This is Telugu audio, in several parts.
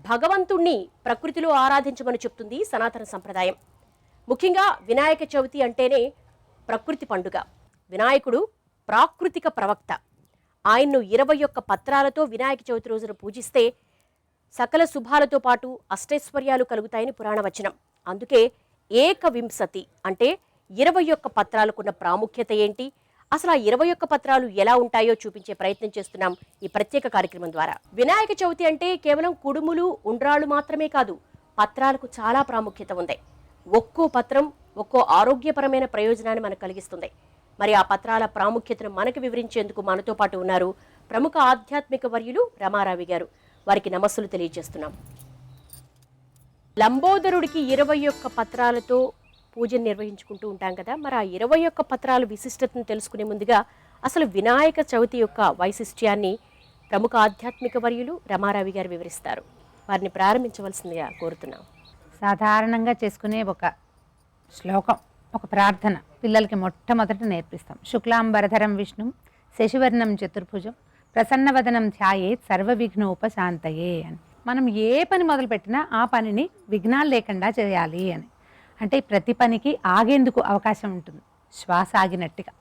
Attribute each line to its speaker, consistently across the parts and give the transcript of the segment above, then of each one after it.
Speaker 1: భగవంతుణ్ణి ప్రకృతిలో ఆరాధించమని చెప్తుంది సనాతన సంప్రదాయం. ముఖ్యంగా వినాయక చవితి అంటేనే ప్రకృతి పండుగ. వినాయకుడు ప్రాకృతిక ప్రవక్త. ఆయన్ను 21 పత్రాలతో వినాయక చవితి రోజున పూజిస్తే సకల శుభాలతో పాటు అష్టైశ్వర్యాలు కలుగుతాయని పురాణ వచనం. అందుకే ఏకవింశతి అంటే 21 పత్రాలకున్న ప్రాముఖ్యత ఏంటి, అసలు ఆ 21 పత్రాలు ఎలా ఉంటాయో చూపించే ప్రయత్నం చేస్తున్నాం ఈ ప్రత్యేక కార్యక్రమం ద్వారా. వినాయక చవితి అంటే కేవలం కుడుములు ఉండ్రాళ్ళు మాత్రమే కాదు, పత్రాలకు చాలా ప్రాముఖ్యత ఉంది. ఒక్కో పత్రం ఒక్కో ఆరోగ్యపరమైన ప్రయోజనాన్ని మనకు కలిగిస్తుంది. మరి ఆ పత్రాల ప్రాముఖ్యతను మనకు వివరించేందుకు మనతో పాటు ఉన్నారు ప్రముఖ ఆధ్యాత్మిక వర్యులు రమారావి గారు. వారికి నమస్సులు తెలియజేస్తున్నాం. లంబోదరుడికి 21 పత్రాలతో పూజను నిర్వహించుకుంటూ ఉంటాం కదా, మరి ఆ 21 పత్రాల విశిష్టతను తెలుసుకునే ముందుగా అసలు వినాయక చవితి యొక్క వైశిష్ట్యాన్ని ప్రముఖ ఆధ్యాత్మిక వర్యులు రమారావి గారు వివరిస్తారు. వారిని ప్రారంభించవలసిందిగా కోరుతున్నాం.
Speaker 2: సాధారణంగా చేసుకునే ఒక శ్లోకం, ఒక ప్రార్థన పిల్లలకి మొట్టమొదట నేర్పిస్తాం. శుక్లాంబరధరం విష్ణుం శశివర్ణం చతుర్భుజం ప్రసన్నవదనం ధ్యాయేత్ సర్వవిఘ్నోపశాంతయే అని. మనం ఏ పని మొదలుపెట్టినా ఆ పనిని విఘ్నాలు లేకుండా చేయాలి అని. అంటే ప్రతి పనికి ఆగేందుకు అవకాశం ఉంటుంది. శ్వాస ఆగినట్టుగా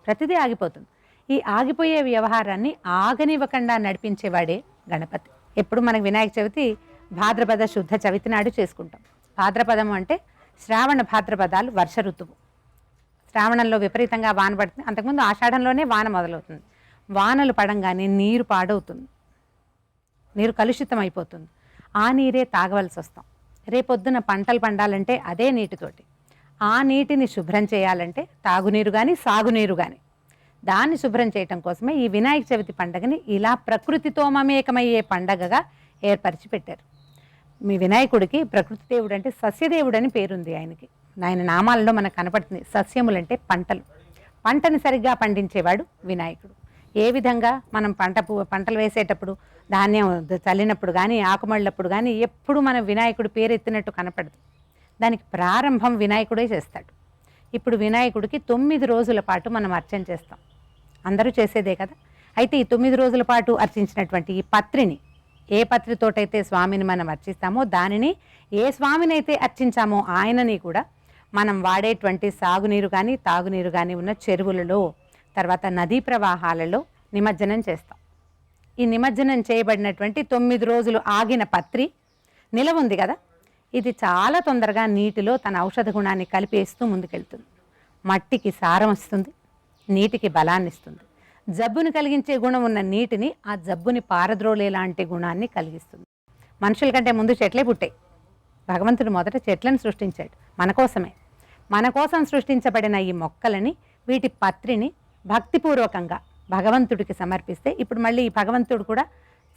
Speaker 2: ప్రతిదీ ఆగిపోతుంది. ఈ ఆగిపోయే వ్యవహారాన్ని ఆగనివ్వకుండా నడిపించేవాడే గణపతి. ఎప్పుడు మనకు వినాయక చవితి భాద్రపద శుద్ధ చవితి నాడు చేసుకుంటాం. భాద్రపదం అంటే శ్రావణ భాద్రపదాలు వర్ష ఋతువు. శ్రావణంలో విపరీతంగా వాన పడుతుంది. అంతకుముందు ఆషాఢంలోనే వాన మొదలవుతుంది. వానలు పడంగానే నీరు పాడవుతుంది, నీరు కలుషితం అయిపోతుంది. ఆ నీరే తాగవలసి వస్తాం. రేపొద్దున పంటలు పండాలంటే అదే నీటితోటి. ఆ నీటిని శుభ్రం చేయాలంటే తాగునీరు కానీ సాగునీరు కానీ, దాన్ని శుభ్రం చేయటం కోసమే ఈ వినాయక చవితి పండుగని ఇలా ప్రకృతితో మమేకమయ్యే పండగగా ఏర్పరిచి పెట్టారు. మీ వినాయకుడికి ప్రకృతి దేవుడు అంటే సస్యదేవుడు అని పేరుంది ఆయనకి. ఆయన నామాలలో మనకు కనపడుతుంది. సస్యములంటే పంటలు, పంటని సరిగ్గా పండించేవాడు వినాయకుడు. ఏ విధంగా మనం పంటలు వేసేటప్పుడు ధాన్యం చల్లినప్పుడు కానీ ఆకుమళ్ళప్పుడు కానీ ఎప్పుడు మనం వినాయకుడు పేరెత్తినట్టు కనపడదు. దానికి ప్రారంభం వినాయకుడే చేస్తాడు. ఇప్పుడు వినాయకుడికి 9 రోజుల పాటు మనం అర్చన చేస్తాం. అందరూ చేసేదే కదా. అయితే ఈ 9 రోజుల పాటు అర్చించినటువంటి ఈ పత్రిని, ఏ పత్రితోటైతే స్వామిని మనం అర్చిస్తామో దానిని, ఏ స్వామిని అయితే అర్చించామో ఆయనని కూడా మనం వాడేటువంటి సాగునీరు కానీ తాగునీరు కానీ ఉన్న చెరువులలో, తర్వాత నదీ ప్రవాహాలలో నిమజ్జనం చేస్తాం. ఈ నిమజ్జనం చేయబడినటువంటి 9 రోజులు ఆగిన పత్రి నిలవ ఉంది కదా, ఇది చాలా తొందరగా నీటిలో తన ఔషధ గుణాన్ని కలిపేస్తూ ముందుకెళ్తుంది. మట్టికి సారం వస్తుంది, నీటికి బలాన్ని ఇస్తుంది. జబ్బును కలిగించే గుణం ఉన్న నీటిని ఆ జబ్బుని పారద్రోలే లాంటి గుణాన్ని కలిగిస్తుంది. మనుషుల కంటే ముందు చెట్లే పుట్టాయి. భగవంతుడు మొదట చెట్లను సృష్టించాడు మన కోసమే. మన కోసం సృష్టించబడిన ఈ మొక్కలని, వీటి పత్రిని భక్తిపూర్వకంగా భగవంతుడికి సమర్పిస్తే ఇప్పుడు మళ్ళీ ఈ భగవంతుడు కూడా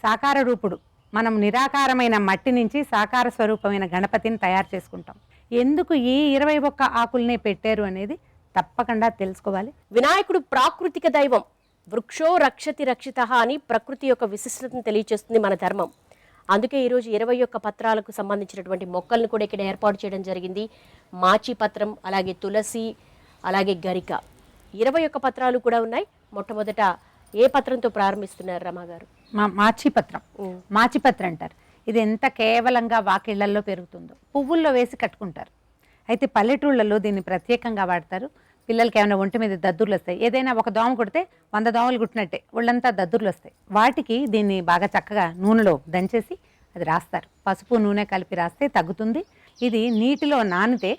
Speaker 2: సాకార రూపుడు. మనం నిరాకారమైన మట్టి నుంచి సాకార స్వరూపమైన గణపతిని తయారు చేసుకుంటాం. ఎందుకు ఈ 21 ఆకుల్నే పెట్టారు అనేది తప్పకుండా తెలుసుకోవాలి.
Speaker 1: వినాయకుడు ప్రాకృతిక దైవం. వృక్షో రక్షతి రక్షితః అని ప్రకృతి యొక్క విశిష్టతను తెలియజేస్తుంది మన ధర్మం. అందుకే ఈరోజు 21 పత్రాలకు సంబంధించినటువంటి మొక్కలను కూడా ఇక్కడ ఏర్పాటు చేయడం జరిగింది. మాచి పత్రం, అలాగే తులసి, అలాగే గరిక, 21 పత్రాలు కూడా ఉన్నాయి. మొట్టమొదట ఏ పత్రంతో ప్రారంభిస్తున్నారు రమా గారు?
Speaker 2: మాచిపత్రం. మాచిపత్రం అంటారు. ఇది ఎంత కేవలంగా వాకిళ్లలో పెరుగుతుందో, పువ్వుల్లో వేసి కట్టుకుంటారు. అయితే పల్లెటూళ్ళలో దీన్ని ప్రత్యేకంగా వాడతారు. పిల్లలకి ఏమైనా ఒంటి మీద దద్దుర్లు వస్తాయి, ఏదైనా ఒక దోమ కుడితే 100 దోమలు కుట్టినట్టే ఒళ్ళంతా దద్దుర్లు వస్తాయి. వాటికి దీన్ని బాగా చక్కగా నూనెలో దంచేసి అది రాస్తారు. పసుపు నూనె కలిపి రాస్తే తగ్గుతుంది. ఇది నీటిలో నానితే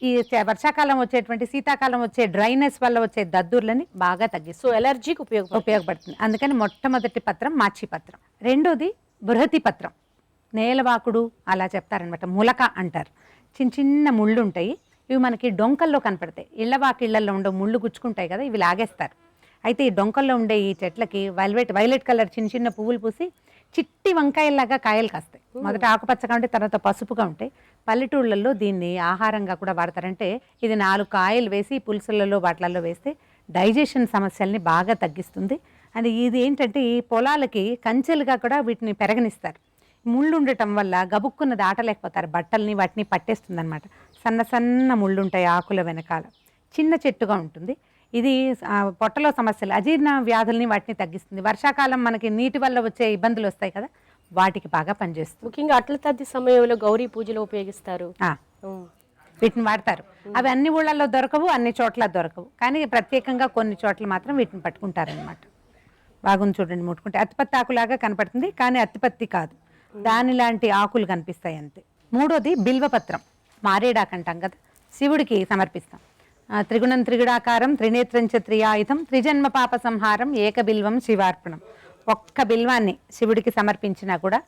Speaker 2: ఈ వర్షాకాలం వచ్చేటువంటి, శీతాకాలం వచ్చే డ్రైనెస్ వల్ల వచ్చే దద్దుర్లని బాగా తగ్గిస్తుంది.
Speaker 1: సో ఎలర్జీకి
Speaker 2: ఉపయోగపడుతుంది. అందుకని మొట్టమొదటి పత్రం మాచి పత్రం. రెండోది బృహతి పత్రం, నేలవాకుడు అలా చెప్తారనమాట. ములక అంటారు. చిన్న చిన్న ముళ్ళు ఉంటాయి. ఇవి మనకి డొంకల్లో కనపడతాయి. ఇళ్లవాకిళ్లలో ఉండే ముళ్ళు గుచ్చుకుంటాయి కదా, ఇవి లాగేస్తారు. అయితే ఈ డొంకల్లో ఉండే ఈ చెట్లకి వైలెట్ కలర్ చిన్న చిన్న పువ్వులు పూసి చిట్టి వంకాయల్లాగా కాయలు కాస్తాయి. మొదట ఆకుపచ్చగా ఉంటాయి, తర్వాత పసుపుగా ఉంటాయి. పల్లెటూళ్ళల్లో దీన్ని ఆహారంగా కూడా వాడతారంటే ఇది 4 కాయలు వేసి పులుసులలో వాటిలలో వేస్తే డైజెషన్ సమస్యల్ని బాగా తగ్గిస్తుంది. అండ్ ఇది ఏంటంటే ఈ పొలాలకి కంచెలుగా కూడా వీటిని పెరగనిస్తారు. ముళ్ళు ఉండటం వల్ల గబుక్కున్న దాటలేకపోతారు, బట్టల్ని వాటిని పట్టేస్తుంది అనమాట. సన్న సన్న ముళ్ళు ఉంటాయి ఆకుల వెనకాల, చిన్న చెట్టుగా ఉంటుంది. ఇది పొట్టలో సమస్యలు, అజీర్ణ వ్యాధుల్ని వాటిని తగ్గిస్తుంది. వర్షాకాలం మనకి నీటి వల్ల వచ్చే ఇబ్బందులు వస్తాయి కదా, వాటికి బాగా పనిచేస్తుంది.
Speaker 1: ముఖ్యంగా అట్ల తద్ది సమయంలో గౌరీ పూజలో ఉపయోగిస్తారు.
Speaker 2: వీటిని వాడతారు. అవి అన్ని ఊళ్ళల్లో దొరకవు, అన్ని చోట్ల దొరకవు, కానీ ప్రత్యేకంగా కొన్ని చోట్ల మాత్రం వీటిని పట్టుకుంటారనమాట. బాగుంది చూడండి, ముట్టుకుంటే అత్తిపత్తి ఆకులాగా కనపడుతుంది, కానీ అత్తిపత్తి కాదు, దాని లాంటి ఆకులు కనిపిస్తాయి అంతే. మూడోది బిల్వపత్రం, మారేడాకు అంటాం కదా, శివుడికి సమర్పిస్తాం. త్రిగుణం త్రిగుణాకారం త్రినేత్రంచ త్రియాయుధం త్రిజన్మ పాప సంహారం ఏక బిల్వం శివార్పణం. ఒక్క బిల్వాన్ని శివుడికి సమర్పించినా కూడా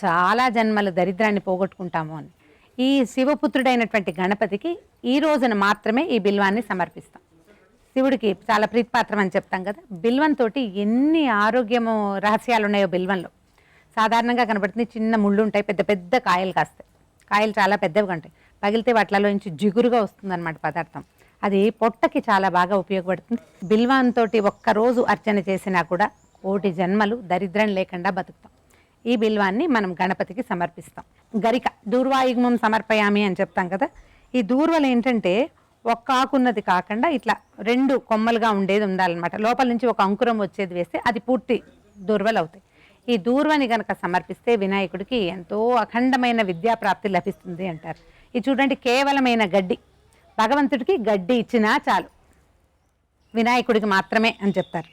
Speaker 2: చాలా జన్మల దరిద్రాన్ని పోగొట్టుకుంటాము అని. ఈ శివపుత్రుడైనటువంటి గణపతికి ఈ రోజున మాత్రమే ఈ బిల్వాన్ని సమర్పిస్తాం. శివుడికి చాలా ప్రీతిపాత్రం అని చెప్తాం కదా. బిల్వంతో ఎన్ని ఆరోగ్యము రహస్యాలు ఉన్నాయో బిల్వంలో. సాధారణంగా కనబడుతుంది, చిన్న ముళ్ళు ఉంటాయి, పెద్ద పెద్ద కాయలు కాస్తాయి, కాయలు చాలా పెద్దవిగా ఉంటాయి, పగిలితే వాటిలో నుంచి జిగురుగా వస్తుందన్నమాట పదార్థం. అది పొట్టకి చాలా బాగా ఉపయోగపడుతుంది. బిల్వంతో ఒక్కరోజు అర్చన చేసినా కూడా కోటి జన్మలు దరిద్రం లేకుండా బతుకుతాం. ఈ బిల్వాన్ని మనం గణపతికి సమర్పిస్తాం. గరిక, దూర్వాయుగ్మం సమర్పయామి అని చెప్తాం కదా. ఈ దూర్వలు ఏంటంటే ఒక్క ఆకున్నది కాకుండా ఇట్లా 2 కొమ్మలుగా ఉండేది ఉండాలన్నమాట. లోపల నుంచి ఒక అంకురం వచ్చేది వేస్తే అది పూర్తి దూర్వలు అవుతాయి. ఈ దూర్వని గనక సమర్పిస్తే వినాయకుడికి ఎంతో అఖండమైన విద్యాప్రాప్తి లభిస్తుంది అంటారు. ఇది చూడండి, కేవలమైన గడ్డి, భగవంతుడికి గడ్డి ఇచ్చినా చాలు, వినాయకుడికి మాత్రమే అని చెప్తారు.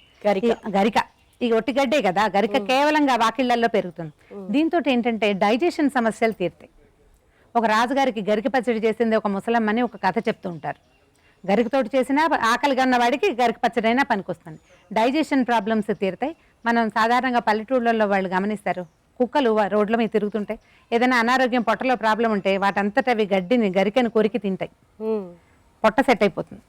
Speaker 2: గరిక ఈ ఒట్టి గడ్డే కదా, గరిక కేవలంగా వాకిళ్లలో పెరుగుతుంది. దీంతో ఏంటంటే డైజెషన్ సమస్యలు తీరుతాయి. ఒక రాజుగారికి గరిక పచ్చడి చేసింది ఒక ముసలమ్మని ఒక కథ చెప్తూ ఉంటారు. గరికతోటి చేసినా ఆకలి కన్న వాడికి గరిక పచ్చడైనా పనికొస్తుంది, డైజెషన్ ప్రాబ్లమ్స్ తీరుతాయి. మనం సాధారణంగా పల్లెటూళ్ళల్లో వాళ్ళు గమనిస్తారు, కుక్కలు రోడ్ల మీద తిరుగుతుంటాయి, ఏదైనా అనారోగ్యం పొట్టలో ప్రాబ్లం ఉంటే వాటంతటా అవి గరికని కొరికి తింటాయి, పొట్ట సెట్ అయిపోతుంది.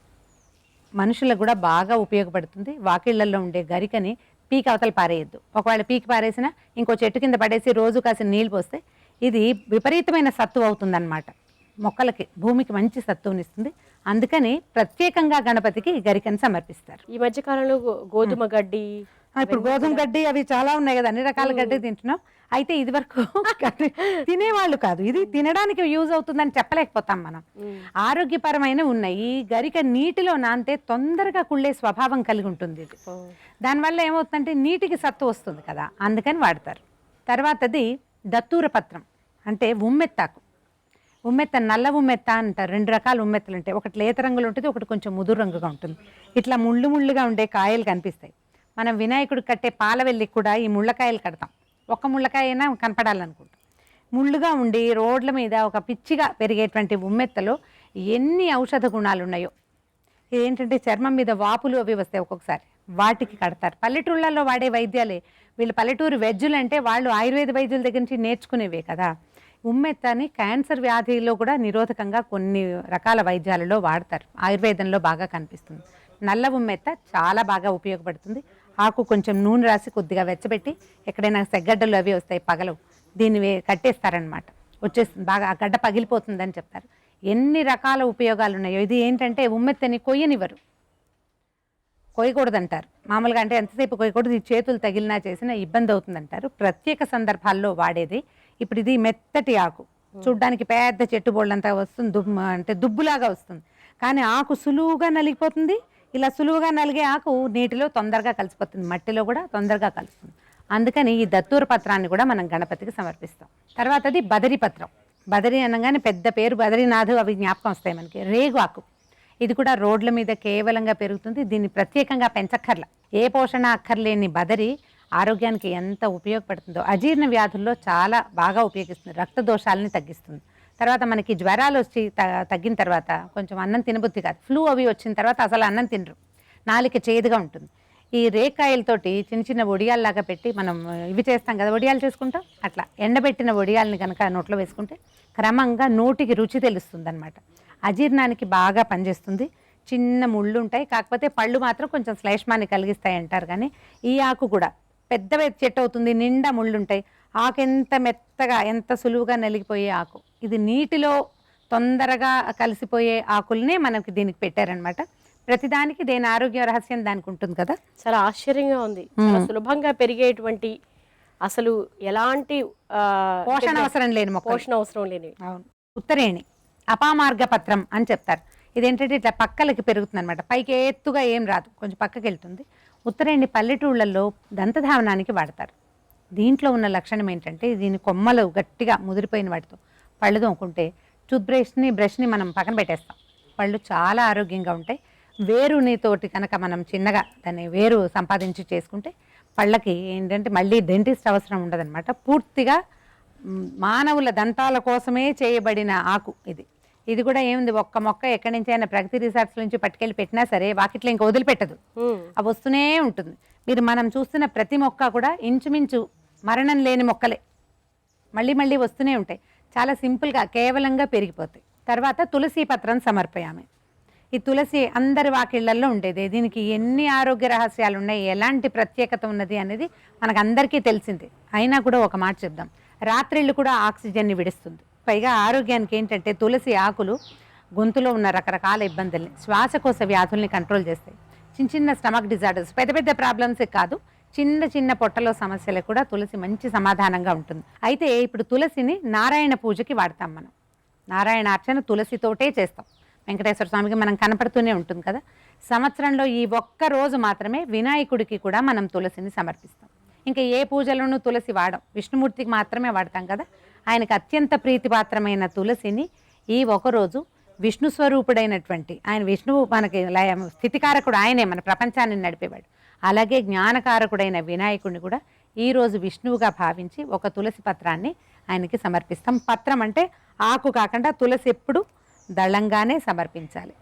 Speaker 2: మనుషులకు కూడా బాగా ఉపయోగపడుతుంది. వాకిళ్లలో ఉండే గరికని పీకి అవతల పారేయద్దు. ఒకవేళ పీకి పారేసినా ఇంకో చెట్టు కింద పడేసి రోజు కాసిన నీళ్ళు పోస్తే ఇది విపరీతమైన సత్తువ అవుతుందన్నమాట. మొక్కలకి, భూమికి మంచి సత్తువనిస్తుంది. అందుకని ప్రత్యేకంగా గణపతికి గరికని సమర్పిస్తారు.
Speaker 1: ఈ మధ్య కాలంలో గోధుమ గడ్డి,
Speaker 2: ఇప్పుడు గోధుమ గడ్డి అవి చాలా ఉన్నాయి కదా, అన్ని రకాల గడ్డి తింటున్నాం. అయితే ఇది వరకు తినేవాళ్ళు కాదు, ఇది తినడానికి యూజ్ అవుతుందని చెప్పలేకపోతాం మనం. ఆరోగ్యపరమైన ఉన్నాయి. ఈ గరిక నీటిలో నానితే తొందరగా కుళ్ళే స్వభావం కలిగి ఉంటుంది. ఇది దానివల్ల ఏమవుతుందంటే నీటికి సత్తు వస్తుంది కదా, అందుకని వాడతారు. తర్వాతది దత్తూర పత్రం, అంటే ఉమ్మెత్తాకు. ఉమ్మెత్త, నల్ల ఉమ్మెత్త అంటారు. 2 రకాల ఉమ్మెత్తలు ఉంటాయి, ఒకటి లేత రంగులో ఉంటుంది, ఒకటి కొంచెం ముదురు రంగుగా ఉంటుంది. ఇట్లా ముళ్ళు ముళ్ళుగా ఉండే కాయలు కనిపిస్తాయి. మనం వినాయకుడికి కట్టే పాలవెల్లికి కూడా ఈ ముళ్ళకాయలు కడతాం. ఒక్క ముళ్ళకాయ అయినా కనపడాలనుకుంటాం. ముళ్ళుగా ఉండి రోడ్ల మీద ఒక పిచ్చిగా పెరిగేటువంటి ఉమ్మెత్తలో ఎన్ని ఔషధ గుణాలు ఉన్నాయో. ఇదేంటంటే చర్మం మీద వాపులు అవి వస్తాయి ఒక్కొక్కసారి, వాటికి కడతారు. పల్లెటూళ్ళల్లో వాడే వైద్యాలే. వీళ్ళు పల్లెటూరు వెజ్జులు అంటే వాళ్ళు ఆయుర్వేద వైద్యుల దగ్గర నుంచి నేర్చుకునేవే కదా. ఉమ్మెత్తని క్యాన్సర్ వ్యాధిలో కూడా నిరోధకంగా కొన్ని రకాల వైద్యాలలో వాడతారు. ఆయుర్వేదంలో బాగా కనిపిస్తుంది. నల్ల ఉమ్మెత్త చాలా బాగా ఉపయోగపడుతుంది. ఆకు కొంచెం నూనె రాసి కొద్దిగా వెచ్చబెట్టి, ఎక్కడైనా సెగ్గడ్డలు అవి వస్తాయి పగలవు, దీన్ని కట్టేస్తారనమాట, వచ్చేస్తుంది, బాగా ఆ గడ్డ పగిలిపోతుందని చెప్తారు. ఎన్ని రకాల ఉపయోగాలు ఉన్నాయో. ఇది ఏంటంటే ఉమ్మెత్తని కొయ్యనివ్వరు, కొయ్యకూడదంటారు. మామూలుగా అంటే ఎంతసేపు కొయ్యకూడదు, ఈ చేతులు తగిలినా చేసినా ఇబ్బంది అవుతుందంటారు. ప్రత్యేక సందర్భాల్లో వాడేది. ఇప్పుడు ఇది మెత్తటి ఆకు, చూడ్డానికి పెద్ద చెట్టు బోళ్ళంతా వస్తుంది, అంటే దుబ్బులాగా వస్తుంది, కానీ ఆకు సులువుగా నలిగిపోతుంది. ఇలా సులువుగా నలిగే ఆకు నీటిలో తొందరగా కలిసిపోతుంది, మట్టిలో కూడా తొందరగా కలుస్తుంది. అందుకని ఈ దత్తూర పత్రాన్ని కూడా మనం గణపతికి సమర్పిస్తాం. తర్వాతది బదరి పత్రం. బదరి అనగానే పెద్ద పేరు బదరీనాథు అవి జ్ఞాపకం వస్తాయి మనకి. రేగు ఆకు, ఇది కూడా రోడ్ల మీద కేవలంగా పెరుగుతుంది. దీన్ని ప్రత్యేకంగా పెంచక్కర్ల. ఏ పోషణ అక్కర్లేని బదరి ఆరోగ్యానికి ఎంత ఉపయోగపడుతుందో. అజీర్ణ వ్యాధుల్లో చాలా బాగా ఉపయోగిస్తుంది, రక్త దోషాలని తగ్గిస్తుంది. తర్వాత మనకి జ్వరాలు వచ్చి తగ్గిన తర్వాత కొంచెం అన్నం తినబుద్ధి కాదు, ఫ్లూ అవి వచ్చిన తర్వాత అసలు అన్నం తినరు, నాలిక చేదుగా ఉంటుంది. ఈ రేకాయలతోటి చిన్న చిన్న వడియాల్లాగా పెట్టి మనం ఇవి చేస్తాం కదా, వడియాలు చేసుకుంటాం, అట్లా ఎండబెట్టిన వడియాలని కనుక నోట్లో వేసుకుంటే క్రమంగా నోటికి రుచి తెలుస్తుంది అనమాట. అజీర్ణానికి బాగా పనిచేస్తుంది. చిన్న ముళ్ళు ఉంటాయి, కాకపోతే పళ్ళు మాత్రం కొంచెం శ్లేష్మాన్ని కలిగిస్తాయి అంటారు. కానీ ఈ ఆకు కూడా పెద్ద చెట్టు అవుతుంది, నిండా ముళ్ళు ఉంటాయి. ఆకు ఎంత మెత్తగా, ఎంత సులువుగా నలిగిపోయే ఆకు. ఇది నీటిలో తొందరగా కలిసిపోయే ఆకుల్నే మనకి దీనికి పెట్టారనమాట. ప్రతిదానికి దేని ఆరోగ్య రహస్యం దానికి ఉంటుంది కదా.
Speaker 1: చాలా ఆశ్చర్యంగా ఉంది. చాలా సులభంగా పెరిగేటువంటి, అసలు ఎలాంటి
Speaker 2: పోషణ అవసరం లేని మొక్క,
Speaker 1: పోషణ అవసరం లేని.
Speaker 2: అవును. ఉత్తరేణి, అపామార్గ పత్రం అని చెప్తారు. ఇదేంటంటే ఇట్లా పక్కలకి పెరుగుతుంది అనమాట, పైకి ఎత్తుగా ఏం రాదు, కొంచెం పక్కకి వెళ్తుంది. ఉత్తరేణి పల్లెటూళ్ళల్లో దంతధావనానికి వాడతారు. దీంట్లో ఉన్న లక్షణం ఏంటంటే దీని కొమ్మలు గట్టిగా ముదిరిపోయిన వాటితో పళ్ళు తోముకుంటే బ్రష్ని మనం పక్కన పెట్టేస్తాం. పళ్ళు చాలా ఆరోగ్యంగా ఉంటాయి. వేరునితోటి కనుక మనం చిన్నగా దాన్ని వేరు సంపాదించి చేసుకుంటే పళ్ళకి ఏంటంటే మళ్ళీ డెంటిస్ట్ అవసరం ఉండదన్నమాట. పూర్తిగా మానవుల దంతాల కోసమే చేయబడిన ఆకు ఇది. ఇది కూడా ఏముంది, ఒక్క మొక్క ఎక్కడి నుంచి అయినా ప్రగతి రిసార్ట్స్ నుంచి పట్టుకెళ్ళి పెట్టినా సరే వాకిట్లో ఇంకా వదిలిపెట్టదు, అవి వస్తూనే ఉంటుంది. మనం చూస్తున్న ప్రతి మొక్క కూడా ఇంచుమించు మరణం లేని మొక్కలే, మళ్ళీ మళ్ళీ వస్తూనే ఉంటాయి. చాలా సింపుల్గా కేవలంగా పెరిగిపోతాయి. తర్వాత తులసి పత్రం సమర్పయామి. ఈ తులసి అందరి వాకిళ్లలో ఉండేది. దీనికి ఎన్ని ఆరోగ్య రహస్యాలు ఉన్నాయి, ఎలాంటి ప్రత్యేకత ఉన్నది అనేది మనకు అందరికీ తెలిసింది. అయినా కూడా ఒక మాట చెప్దాం, రాత్రిళ్ళు కూడా ఆక్సిజన్ని విడుస్తుంది. పైగా ఆరోగ్యానికి ఏంటంటే తులసి ఆకులు గొంతులో ఉన్న రకరకాల ఇబ్బందుల్ని, శ్వాసకోశ వ్యాధుల్ని కంట్రోల్ చేస్తాయి. చిన్న చిన్న స్టమక్ డిజార్డర్స్, పెద్ద పెద్ద ప్రాబ్లమ్స్ కాదు, చిన్న చిన్న పొట్టలో సమస్యలకు కూడా తులసి మంచి సమాధానంగా ఉంటుంది. అయితే ఇప్పుడు తులసిని నారాయణ పూజకి వాడతాం. మనం నారాయణ అర్చన తులసితోటే చేస్తాం. వెంకటేశ్వర స్వామికి మనం కనపడుతూనే ఉంటుంది కదా. సంవత్సరంలో ఈ ఒక్క రోజు మాత్రమే వినాయకుడికి కూడా మనం తులసిని సమర్పిస్తాం. ఇంకా ఏ పూజలోనూ తులసి వాడం, విష్ణుమూర్తికి మాత్రమే వాడతాం కదా. ఆయనకు అత్యంత ప్రీతిపాత్రమైన తులసిని ఈ ఒకరోజు విష్ణు స్వరూపుడైనటువంటి ఆయన, విష్ణువు మనకి స్థితికారకుడు, ఆయనే మన ప్రపంచాన్ని నడిపేవాడు. అలాగే జ్ఞానకారకుడైన వినాయకుడిని కూడా ఈరోజు విష్ణువుగా భావించి ఒక తులసి పత్రాన్ని ఆయనకి సమర్పిస్తాం. పత్రం అంటే ఆకు కాకుండా తులసి ఎప్పుడు దళంగానే సమర్పించాలి.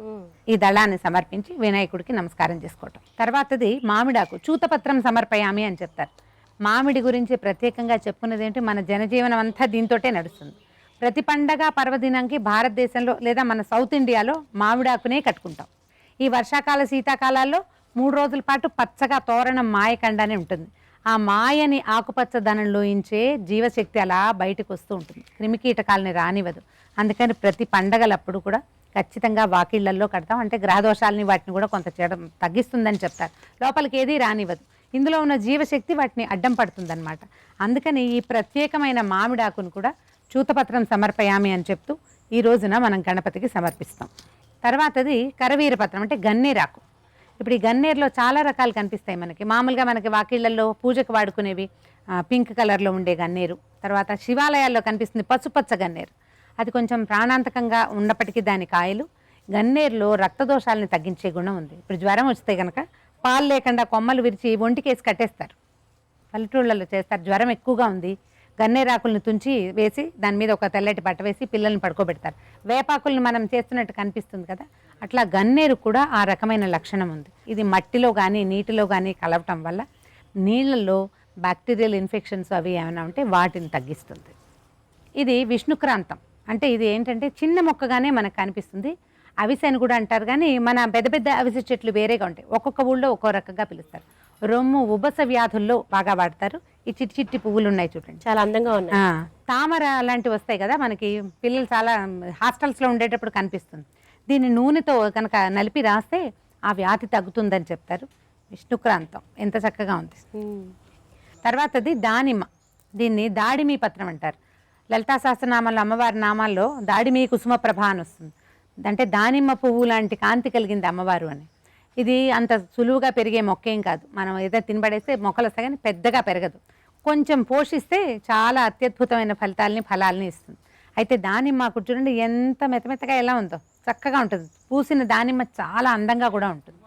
Speaker 2: ఈ దళాన్ని సమర్పించి వినాయకుడికి నమస్కారం చేసుకోవటం. తర్వాతది మామిడాకు, చూతపత్రం సమర్పయామి అని చెప్తారు. మామిడి గురించి ప్రత్యేకంగా చెప్పుకున్నది ఏంటి, మన జనజీవనం అంతా దీంతోటే నడుస్తుంది. ప్రతి పండగ పర్వదినానికి భారతదేశంలో లేదా మన సౌత్ ఇండియాలో మామిడాకునే కట్టుకుంటాం. ఈ వర్షాకాల శీతాకాలాల్లో 3 రోజుల పాటు పచ్చగా తోరణం మాయకండానే ఉంటుంది. ఆ మాయని ఆకుపచ్చదనంలోంచే జీవశక్తి అలా బయటకు వస్తూ ఉంటుంది, క్రిమికీటకాలని రానివ్వదు. అందుకని ప్రతి పండగలప్పుడు కూడా ఖచ్చితంగా వాకిళ్లల్లో కడతాం. అంటే గ్రహదోషాలని వాటిని కూడా కొంత చేయడం తగ్గిస్తుందని చెప్తారు. లోపలికి ఏది రానివ్వదు, ఇందులో ఉన్న జీవశక్తి వాటిని అడ్డం పడుతుందన్నమాట. అందుకని ఈ ప్రత్యేకమైన మామిడాకును కూడా చూతపత్రం సమర్పయామి అని చెప్తూ ఈ రోజున మనం గణపతికి సమర్పిస్తాం. తర్వాతది కరవీరపత్రం అంటే గన్నేరాకు. ఇప్పుడు ఈ గన్నేరులో చాలా రకాలు కనిపిస్తాయి మనకి. మామూలుగా మనకి వాకిళ్లలో పూజకు వాడుకునేవి పింక్ కలర్లో ఉండే గన్నేరు. తర్వాత శివాలయాల్లో కనిపిస్తుంది పసుపచ్చ గన్నేరు, అది కొంచెం ప్రాణాంతకంగా ఉన్నప్పటికీ దాని కాయలు. గన్నేరులో రక్తదోషాలని తగ్గించే గుణం ఉంది. ఇప్పుడు జ్వరం వస్తే కనుక పాలు లేకుండా కొమ్మలు విరిచి ఒంటికేసి కట్టేస్తారు, పల్లెటూళ్ళలో చేస్తారు. జ్వరం ఎక్కువగా ఉంది, గన్నేరాకులను తుంచి వేసి దాని మీద ఒక తెల్లటి బట్ట వేసి పిల్లల్ని పడుకోబెడతారు. వేపాకుల్ని మనం చేస్తున్నట్టు కనిపిస్తుంది కదా, అట్లా గన్నేరు కూడా ఆ రకమైన లక్షణం ఉంది. ఇది మట్టిలో కానీ నీటిలో కానీ కలవటం వల్ల నీళ్ళల్లో బ్యాక్టీరియల్ ఇన్ఫెక్షన్స్ అవి ఏమైనా ఉంటే వాటిని తగ్గిస్తుంది. ఇది విష్ణుక్రాంతం అంటే ఇది ఏంటంటే చిన్న మొక్కగానే మనకు కనిపిస్తుంది. అవిసె అని కూడా అంటారు, కానీ మన పెద్ద పెద్ద అవిసె చెట్లు వేరేగా ఉంటాయి, ఒక్కొక్క ఊళ్ళో ఒక్కో రకంగా పిలుస్తారు. రొమ్ము ఉబస వ్యాధుల్లో బాగా వాడతారు. ఈ చిట్టి చిట్టి పువ్వులు ఉన్నాయి చూడండి,
Speaker 1: చాలా అందంగా ఉన్నాయి.
Speaker 2: తామర లాంటివి వస్తాయి కదా మనకి, పిల్లలు చాలా హాస్టల్స్లో ఉండేటప్పుడు కనిపిస్తుంది. దీన్ని నూనెతో కనుక నలిపి రాస్తే ఆ వ్యాధి తగ్గుతుందని చెప్తారు. విష్ణుక్రాంతం ఎంత చక్కగా ఉంది. తర్వాతది దానిమ్మ, దీన్ని దాడిమి పత్రం అంటారు. లలితా సహస్రనామాల్లో అమ్మవారి నామాల్లో దాడిమి కుసుమ ప్రభ అని వస్తుంది. అంటే దానిమ్మ పువ్వు లాంటి కాంతి కలిగింది అమ్మవారు అని. ఇది అంత సులువుగా పెరిగే మొక్కేం కాదు, మనం ఏదైనా తినబడేస్తే మొక్కలు వస్తాయి కానీ పెద్దగా పెరగదు. కొంచెం పోషిస్తే చాలా అత్యద్భుతమైన ఫలాల్ని ఇస్తుంది. అయితే దానిమ్మకు చూడండి ఎంత మెత్తమెత్తగా ఎలా ఉందో, చక్కగా ఉంటుంది. పూసిన దానిమ్మ చాలా అందంగా కూడా ఉంటుంది.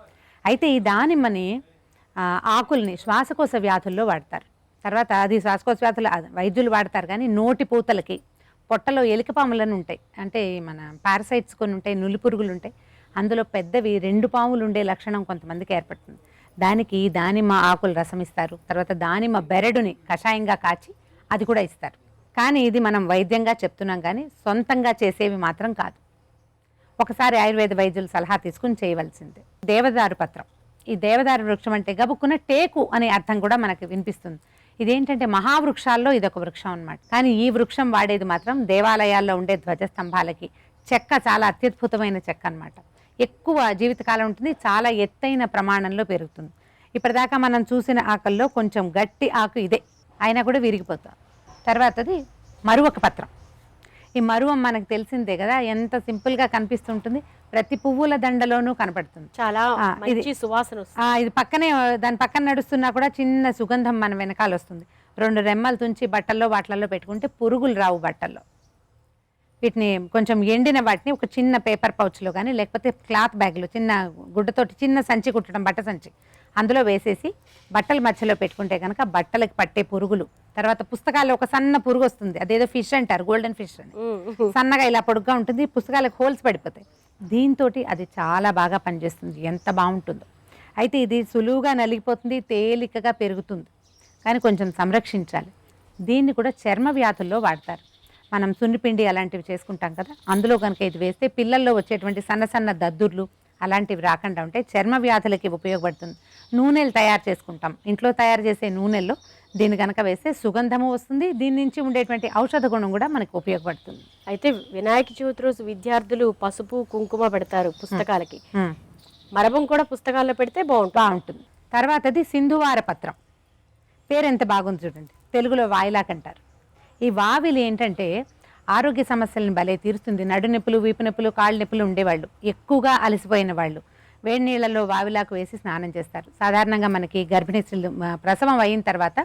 Speaker 2: అయితే ఈ దానిమ్మని ఆకుల్ని శ్వాసకోశ వ్యాధుల్లో వాడతారు. తర్వాత అది శ్వాసకోశ వ్యాధులు వైద్యులు వాడతారు, కానీ నోటి పూతలకి, పొట్టలో ఎలికపాములను ఉంటాయి, అంటే మన పారసైట్స్ కొన్ని ఉంటాయి, నులిపురుగులు ఉంటాయి, అందులో పెద్దవి 2 పాములు ఉండే లక్షణం కొంతమందికి ఏర్పడుతుంది. దానికి దానిమ్మ ఆకులు రసం ఇస్తారు. తర్వాత దానిమ్మ బెరడుని కషాయంగా కాచి అది కూడా ఇస్తారు. కానీ ఇది మనం వైద్యంగా చెప్తున్నాం, కానీ సొంతంగా చేసేవి మాత్రం కాదు. ఒకసారి ఆయుర్వేద వైద్యుల సలహా తీసుకుని చేయవలసిందే. దేవదారు పత్రం, ఈ దేవదారు వృక్షం అంటే గబుక్కున్న టేకు అనే అర్థం కూడా మనకి వినిపిస్తుంది. ఇదేంటంటే మహావృక్షాల్లో ఇదొక వృక్షం అన్నమాట. కానీ ఈ వృక్షం వాడేది మాత్రం దేవాలయాల్లో ఉండే ధ్వజస్తంభాలకి. చెక్క చాలా అత్యద్భుతమైన చెక్క అన్నమాట. ఎక్కువ జీవితకాలం ఉంటుంది, చాలా ఎత్తైన ప్రమాణంలో పెరుగుతుంది. ఇప్పటిదాకా మనం చూసిన ఆకుల్లో కొంచెం గట్టి ఆకు ఇదే, అయినా కూడా విరిగిపోతాం. తర్వాతది మరువక పత్రం. ఈ మరువం మనకు తెలిసిందే కదా, ఎంత సింపుల్గా కనిపిస్తుంటుంది, ప్రతి పువ్వుల దండలోనూ కనపడుతుంది.
Speaker 1: చాలా మంచి సువాసన వస్తుంది.
Speaker 2: ఇది పక్కనే, దాని పక్కన నడుస్తున్నా కూడా చిన్న సుగంధం మన వెనకాల వస్తుంది. 2 రెమ్మలు తుంచి బట్టల్లో వాటిల్లో పెట్టుకుంటే పురుగులు రావు బట్టల్లో. వీటిని కొంచెం ఎండిన వాటిని ఒక చిన్న పేపర్ పౌచ్లో కానీ లేకపోతే క్లాత్ బ్యాగ్లో చిన్న గుడ్డతోటి చిన్న సంచి కుట్టడం, బట్ట సంచి, అందులో వేసేసి బట్టల మధ్యలో పెట్టుకుంటే కనుక బట్టలకు పట్టే పురుగులు, తర్వాత పుస్తకాల్లో ఒక సన్న పురుగు వస్తుంది, అదేదో ఫిష్ అంటారు, గోల్డెన్ ఫిష్ అని, సన్నగా ఇలా పొడుగ్గా ఉంటుంది, పుస్తకాలకు హోల్స్ పడిపోతాయి. దీంతో అది చాలా బాగా పనిచేస్తుంది, ఎంత బాగుంటుందో. అయితే ఇది సులువుగా నలిగిపోతుంది, తేలికగా పెరుగుతుంది, కానీ కొంచెం సంరక్షించాలి. దీన్ని కూడా చర్మ వ్యాధుల్లో వాడతారు. మనం సున్నిపిండి అలాంటివి చేసుకుంటాం కదా, అందులో కనుక ఇది వేస్తే పిల్లల్లో వచ్చేటువంటి సన్న సన్న దద్దుర్లు అలాంటివి రాకుండా ఉంటాయి. చర్మ వ్యాధులకి ఉపయోగపడుతుంది. నూనెలు తయారు చేసుకుంటాం, ఇంట్లో తయారు చేసే నూనెల్లో దీన్ని కనుక వేస్తే సుగంధము వస్తుంది, దీని నుంచి ఉండేటువంటి ఔషధ గుణం కూడా మనకు ఉపయోగపడుతుంది.
Speaker 1: అయితే వినాయక చవితి రోజు విద్యార్థులు పసుపు కుంకుమ పెడతారు పుస్తకాలకి, మరబం కూడా పుస్తకాల్లో పెడితే
Speaker 2: బాగుంటుంది. తర్వాతది సింధువార పత్రం, పేరు ఎంత బాగుంది చూడండి, తెలుగులో వాయిలాక్ అంటారు. ఈ వావిలి ఏంటంటే ఆరోగ్య సమస్యలను భలే తీరుస్తుంది. నడు నొప్పులు, వీపు నొప్పులు, కాళ్ళు నొప్పులు ఉండేవాళ్ళు, ఎక్కువగా అలసిపోయిన వాళ్ళు వేడి నీళ్ళల్లో వావిలాకు వేసి స్నానం చేస్తారు. సాధారణంగా మనకి గర్భిణీ స్త్రీలు ప్రసవం అయిన తర్వాత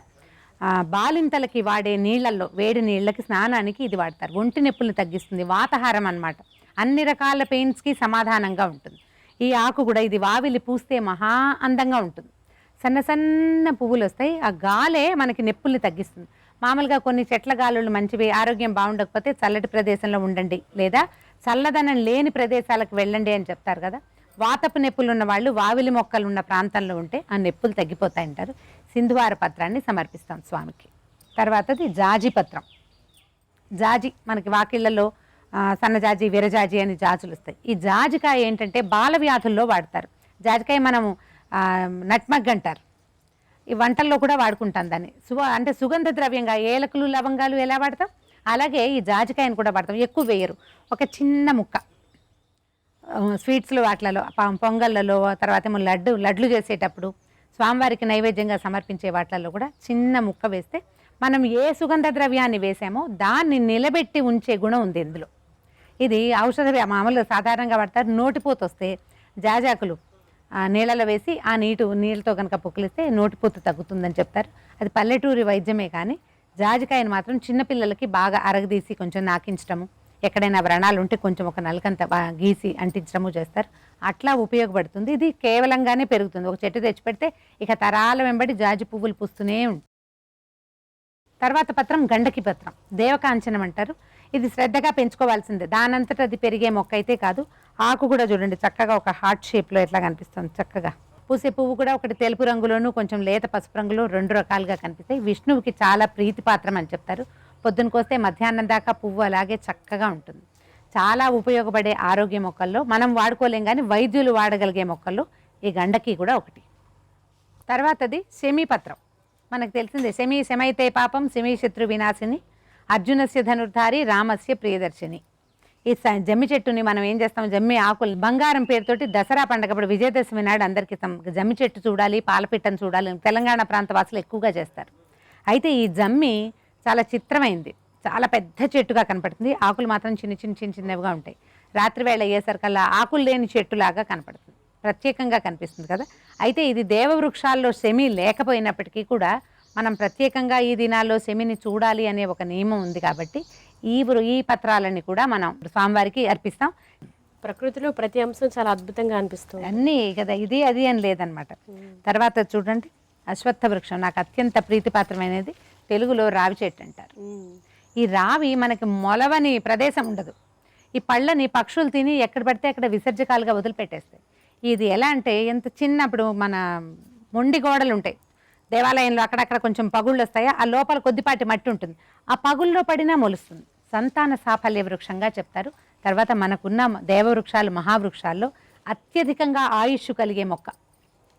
Speaker 2: బాలింతలకి వాడే నీళ్ళల్లో, వేడి నీళ్ళకి స్నానానికి ఇది వాడతారు. ఒంటి నొప్పులను తగ్గిస్తుంది, వాతహారం అన్నమాట. అన్ని రకాల పెయిన్స్కి సమాధానంగా ఉంటుంది. ఈ ఆకు కూడా, ఇది వావిలి పూస్తే మహా అందంగా ఉంటుంది. సన్న సన్న పువ్వులు వస్తాయి, ఆ గాలే మనకి నొప్పుల్ని తగ్గిస్తుంది. మామూలుగా కొన్ని చెట్ల గాలులు మంచివి, ఆరోగ్యం బాగుండకపోతే చల్లటి ప్రదేశంలో ఉండండి, లేదా చల్లదనం లేని ప్రదేశాలకు వెళ్ళండి అని చెప్తారు కదా. వాతపు నొప్పులు ఉన్న వాళ్ళు వావిలి మొక్కలు ఉన్న ప్రాంతంలో ఉంటే ఆ నొప్పులు తగ్గిపోతాయంటారు. సింధువార పత్రాన్ని సమర్పిస్తాం స్వామికి. తర్వాతది జాజి పత్రం. జాజి మనకి వాకిళ్లలో సన్నజాజి, విరజాజి అని జాజులు వస్తాయి. ఈ జాజికాయ ఏంటంటే బాల వ్యాధుల్లో వాడతారు. జాజికాయ మనము నట్మగ్ అంటారు, ఈ వంటల్లో కూడా వాడుకుంటాం దాన్ని. అంటే సుగంధ ద్రవ్యంగా ఏలకులు, లవంగాలు ఎలా వాడతాం అలాగే ఈ జాజికాయను కూడా వాడతాం. ఎక్కువ వేయరు, ఒక చిన్న ముక్క స్వీట్స్లో, వాటిలలో, పొంగళ్ళలో, తర్వాత ఏమో లడ్లు చేసేటప్పుడు స్వామివారికి నైవేద్యంగా సమర్పించే వాటిలలో కూడా చిన్న ముక్క వేస్తే మనం ఏ సుగంధ ద్రవ్యాన్ని వేసామో దాన్ని నిలబెట్టి ఉంచే గుణం ఉంది ఇందులో. ఇది ఔషధ మామూలుగా సాధారణంగా వాడతారు. నోటిపోత వస్తే జాజాకులు నీళ్ళలో వేసి ఆ నీళ్ళతో కనుక పుక్కిలిస్తే నోటిపోత తగ్గుతుందని చెప్తారు. అది పల్లెటూరి వైద్యమే, కానీ జాజికాయను మాత్రం చిన్నపిల్లలకి బాగా అరగదీసి కొంచెం నాకించడము, ఎక్కడైనా వ్రణాలు ఉంటే కొంచెం ఒక నలకంత గీసి అంటించడము చేస్తారు. అట్లా ఉపయోగపడుతుంది. ఇది కేవలంగానే పెరుగుతుంది. ఒక చెట్టు తెచ్చి పెడితే ఇక తరాల వెంబడి జాజి పువ్వులు పూస్తూనే ఉంటాయి. తర్వాత పత్రం గండకి పత్రం, దేవకాంచనం అంటారు. ఇది శ్రద్ధగా పెంచుకోవాల్సిందే, దానంతట అది పెరిగే మొక్క అయితే కాదు. ఆకు కూడా చూడండి చక్కగా ఒక హార్ట్ షేప్లో ఎట్లా కనిపిస్తుంది చక్కగా. పూసే పువ్వు కూడా ఒకటి తెలుపు రంగులోను, కొంచెం లేత పసుపు రంగులో 2 రకాలుగా కనిపిస్తాయి. విష్ణువుకి చాలా ప్రీతిపాత్రం అని చెప్తారు. పొద్దున కోస్తే మధ్యాహ్నం దాకా పువ్వు అలాగే చక్కగా ఉంటుంది. చాలా ఉపయోగపడే ఆరోగ్య మొక్కల్లో, మనం వాడుకోలేం కానీ వైద్యులు వాడగలిగే మొక్కల్లో ఈ గండకి కూడా ఒకటి. తర్వాతది శమీపత్రం, మనకు తెలిసిందే. శమైతే పాపం శమీ శత్రు వినాశిని, అర్జునస్య ధనుర్ధారి, రామస్య ప్రియదర్శిని. ఈ జమ్మి చెట్టుని మనం ఏం చేస్తాం, జమ్మి ఆకులు బంగారం పేరుతోటి దసరా పండగప్పుడు విజయదశమి నాడు అందరికీ జమ్మి చెట్టు చూడాలి, పాలపిట్టను చూడాలి, తెలంగాణ ప్రాంత వాసులు ఎక్కువగా చేస్తారు. అయితే ఈ జమ్మి చాలా చిత్రమైంది, చాలా పెద్ద చెట్టుగా కనపడుతుంది. ఆకులు మాత్రం చిన్నవిగా ఉంటాయి. రాత్రి వేళ అయ్యేసరికల్లా ఆకులు లేని చెట్టులాగా కనపడుతుంది, ప్రత్యేకంగా కనిపిస్తుంది కదా. అయితే ఇది దేవవృక్షాల్లో శమి లేకపోయినప్పటికీ కూడా మనం ప్రత్యేకంగా ఈ దినాల్లో శమిని చూడాలి అనే ఒక నియమం ఉంది. కాబట్టి ఈ పత్రాలని కూడా మనం స్వామివారికి అర్పిస్తాం.
Speaker 1: ప్రకృతిలో ప్రతి అంశం చాలా అద్భుతంగా అనిపిస్తుంది,
Speaker 2: అన్నీ కదా, ఇది అది అని లేదనమాట. తర్వాత చూడండి అశ్వత్థ వృక్షం, నాకు అత్యంత ప్రీతిపాత్రమైనది. తెలుగులో రావి చెట్టు అంటారు. ఈ రావి మనకి మొలవని ప్రదేశం ఉండదు. ఈ పళ్ళని పక్షులు తిని ఎక్కడ పడితే అక్కడ విసర్జకాలుగా వదిలిపెట్టేస్తాయి. ఇది ఎలా అంటే, ఎంత చిన్నప్పుడు మన మొండి గోడలు ఉంటాయి దేవాలయంలో, అక్కడక్కడ కొంచెం పగుళ్ళు వస్తాయా, ఆ లోపల కొద్దిపాటి మట్టి ఉంటుంది, ఆ పగుల్లో పడినా మొలుస్తుంది. సంతాన సాఫల్య వృక్షంగా చెప్తారు. తర్వాత మనకున్న దేవవృక్షాలు, మహావృక్షాల్లో అత్యధికంగా ఆయుష్ కలిగే మొక్క,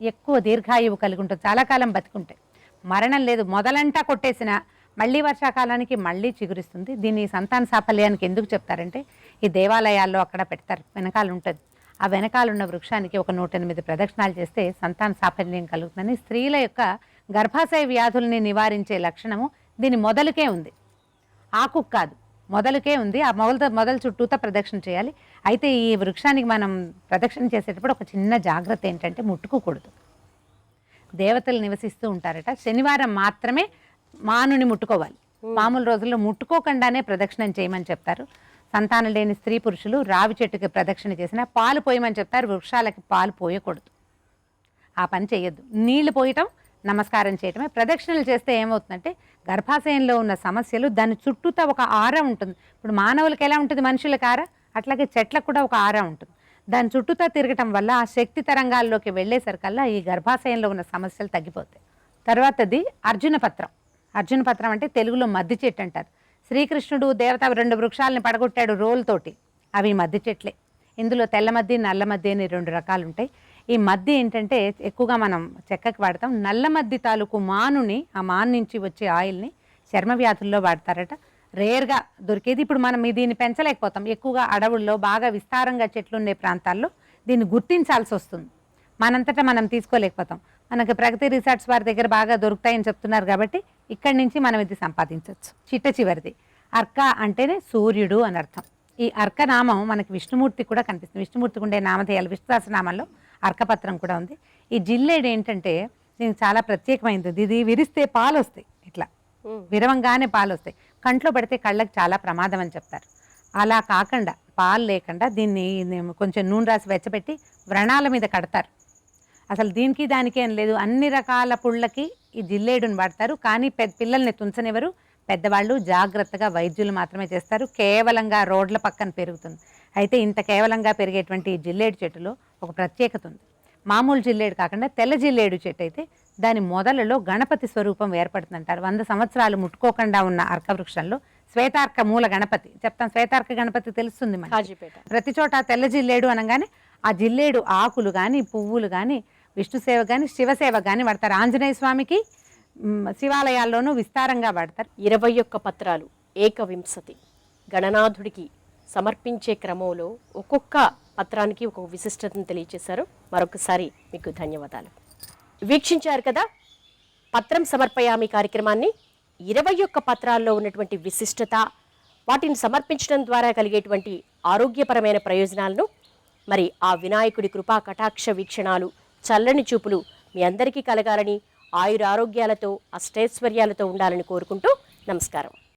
Speaker 2: ఎక్కువ దీర్ఘాయువు కలిగి ఉంటుంది, చాలా కాలం బతికుంటాయి, మరణం లేదు. మొదలంటా కొట్టేసిన మళ్ళీ వర్షాకాలానికి మళ్ళీ చిగురిస్తుంది. దీన్ని సంతాన సాఫల్యానికి ఎందుకు చెప్తారంటే, ఈ దేవాలయాల్లో అక్కడ పెడతారు, వెనకాల ఉంటుంది. ఆ వెనకాలన్న వృక్షానికి ఒక 108 ప్రదక్షిణాలు చేస్తే సంతాన సాఫల్యం కలుగుతుందని, స్త్రీల యొక్క గర్భాశయ వ్యాధుల్ని నివారించే లక్షణము దీని మొదలుకే ఉంది, ఆకు కాదు, మొదలుకే ఉంది. ఆ మొదలు చుట్టూతో ప్రదక్షిణ చేయాలి. అయితే ఈ వృక్షానికి మనం ప్రదక్షిణ చేసేటప్పుడు ఒక చిన్న జాగ్రత్త ఏంటంటే, ముట్టుకోకూడదు. దేవతలు నివసిస్తూ ఉంటారట, శనివారం మాత్రమే మానుని ముట్టుకోవాలి. మామూలు రోజుల్లో ముట్టుకోకుండానే ప్రదక్షిణం చేయమని చెప్తారు. సంతానం లేని స్త్రీ పురుషులు రావి చెట్టుకి ప్రదక్షిణ చేసినా పాలు పోయమని చెప్తారు. వృక్షాలకి పాలు పోయకూడదు, ఆ పని చేయొద్దు. నీళ్లు పోయటం, నమస్కారం చేయటమే. ప్రదక్షిణలు చేస్తే ఏమవుతుందంటే గర్భాశయంలో ఉన్న సమస్యలు దాని చుట్టూతా ఒక ఆర ఉంటుంది. ఇప్పుడు మానవులకి ఎలా ఉంటుంది, మనుషులకు ఆర, అట్లాగే చెట్లకు కూడా ఒక ఆర ఉంటుంది. దాని చుట్టూతా తిరగటం వల్ల ఆ శక్తి తరంగాల్లోకి వెళ్ళేసరికల్లా ఈ గర్భాశయంలో ఉన్న సమస్యలు తగ్గిపోతాయి. తర్వాతది అర్జున పత్రం. అర్జున పత్రం అంటే తెలుగులో మద్ది చెట్టు అంటారు. శ్రీకృష్ణుడు దేవత 2 వృక్షాలని పడగొట్టాడు రోలుతోటి, అవి మద్ది చెట్లే. ఇందులో తెల్ల మద్ది, నల్ల మద్ది అని 2 రకాలు ఉంటాయి. ఈ మద్ది ఏంటంటే ఎక్కువగా మనం చెక్కకి వాడతాం. నల్ల మద్ది తాలూకు మానుని, ఆ మాను నుంచి వచ్చే ఆయిల్ని చర్మ వ్యాధుల్లో వాడతారట. రేర్గా దొరికేది. ఇప్పుడు మనం దీన్ని పెంచలేకపోతాం. ఎక్కువగా అడవుల్లో బాగా విస్తారంగా చెట్లు ఉండే ప్రాంతాల్లో దీన్ని గుర్తించాల్సి వస్తుంది. మనంతటా మనం తీసుకోలేకపోతాం. మనకి ప్రగతి రిసార్ట్స్ వారి దగ్గర బాగా దొరుకుతాయని చెప్తున్నారు కాబట్టి ఇక్కడి నుంచి మనం ఇది సంపాదించవచ్చు. చిట్ట చివరిది అర్క అంటేనే సూర్యుడు అని అర్థం. ఈ అర్క నామం మనకి విష్ణుమూర్తి కూడా కనిపిస్తుంది. విష్ణుమూర్తికి ఉండే నామధేయాలు విష్ణు సహస్రనామంలో అర్కపత్రం కూడా ఉంది. ఈ జిల్లేడు ఏంటంటే దీనికి చాలా ప్రత్యేకమైనది. ఇది విరిస్తే పాలు వస్తాయి, ఇట్లా విరవంగానే పాలు వస్తాయి. కంట్లో పడితే కళ్ళకి చాలా ప్రమాదం అని చెప్తారు. అలా కాకుండా పాలు లేకుండా దీన్ని కొంచెం నూనె రాసి వెచ్చబెట్టి వ్రణాల మీద కడతారు. అసలు దీనికి దానికి ఏం లేదు, అన్ని రకాల పుళ్ళకి ఈ జిల్లేడుని వాడతారు. కానీ పిల్లల్ని తుంచనివ్వరు. పెద్దవాళ్ళు జాగ్రత్తగా వైద్యులు మాత్రమే చేస్తారు. కేవలంగా రోడ్ల పక్కన పెరుగుతుంది. అయితే ఇంత కేవలంగా పెరిగేటువంటి ఈ జిల్లేడు చెట్టులో ఒక ప్రత్యేకత ఉంది. మామూలు జిల్లేడు కాకుండా తెల్ల జిల్లేడు చెట్టు అయితే దాని మొదలలో గణపతి స్వరూపం ఏర్పడుతుందంటారు. 100 సంవత్సరాలు ముట్టుకోకుండా ఉన్న అర్కవృక్షంలో శ్వేతార్క మూల గణపతి చెప్తాం. శ్వేతార్క గణపతి తెలుస్తుంది మనకి. ప్రతి చోట తెల్ల జిల్లేడు అనగానే ఆ జిల్లేడు ఆకులు కానీ పువ్వులు కానీ విష్ణు సేవ కానీ శివసేవ కానీ వాడతారు. ఆంజనేయ స్వామికి శివాలయాల్లోనూ విస్తారంగా వాడతారు.
Speaker 1: 21 పత్రాలు ఏకవింశతి గణనాథుడికి సమర్పించే క్రమంలో ఒక్కొక్క పత్రానికి ఒక్కొక్క విశిష్టతను తెలియజేశారు. మరొకసారి మీకు ధన్యవాదాలు. వీక్షించారు కదా పత్రం సమర్పయామి కార్యక్రమాన్ని. 21 పత్రాల్లో ఉన్నటువంటి విశిష్టత, వాటిని సమర్పించడం ద్వారా కలిగేటువంటి ఆరోగ్యపరమైన ప్రయోజనాలను, మరి ఆ వినాయకుడి కృపా కటాక్ష వీక్షణాలు, చల్లని చూపులు మీ అందరికీ కలగాలని, ఆయురారోగ్యాలతో అష్టైశ్వర్యాలతో ఉండాలని కోరుకుంటూ నమస్కారం.